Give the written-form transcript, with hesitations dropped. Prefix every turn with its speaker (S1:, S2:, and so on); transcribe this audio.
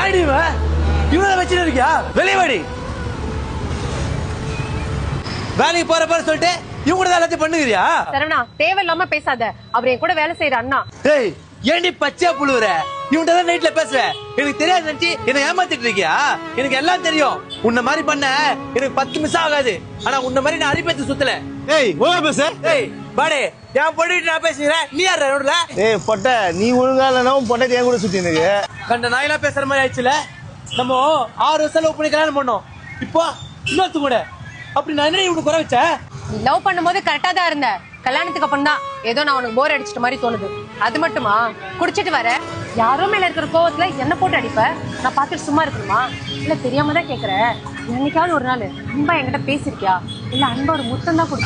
S1: யாரடி இவனை வச்சுட்டு இருக்கியா? வெளியே வாடி. வேலைக்கு போற போற சொல்லிட்டு இவங்க கூட எல்லாத்தையும் பண்ணுகிறியா?
S2: சரவணா, தேவையில்லாம பேசாத. அவர் என் கூட வேலை செய்யற அண்ணா.
S1: டேய், ஏண்டி பச்சையா புழுவுற? இவன்ட்ட தான் நைட்ல பேசுவேன். எனக்கு தெரியாது நினைச்சு என்ன ஏமாத்திட்டு இருக்கியா? எனக்கு எல்லாம் தெரியும். உன்ன மாதிரி பண்ண எனக்கு 10 நிமிஷம் ஆகாது. ஆனா உன்ன மாதிரி நான் அரிப்பேத்து சுத்தல.
S3: ஏய் ஒழுங்கா பேசு.
S1: ஏய் பாடே, என் பொண்ணுகிட்ட நான் பேசுறேன். நீ யார் ரோட்ல?
S3: ஏய் பொட்ட, நீ ஒழுங்கா இல்லைன்னா உன் பொட்டை என் கூட சுத்தி நிக்கு.
S1: கண்ட நாயெல்லாம் பேசுற மாதிரி ஆயிடுச்சுல. நம்ம 6 வருஷம் லவ் பண்ணி கல்யாணம் பண்ணோம். இப்போ இன்னொருத்து கூட. அப்படி நான் என்ன இவனுக்கு குறை வச்சேன்?
S2: நீ லவ் பண்ணும்போது கரெக்டா தான் இருந்த. கல்யாணத்துக்கு அப்புறம் தான் ஏதோ நான் உனக்கு போர் அடிச்சிட்ட மாதிரி தோணுது. அது மட்டுமா? குடிச்சிட்டு வர யாரோ மேல இருக்கிற கோவத்துல என்ன போட்டு அடிப்ப? நான் பார்த்துட்டு சும்மா இருக்கணுமா? இல்ல தெரியாம தான் கேக்குறேன். என்னைக்காவது ஒரு நாள் அன்பா என்கிட்ட பேசிருக்கியா? இல்ல அன்பா ஒரு முத்தம் தான் கொடுத்து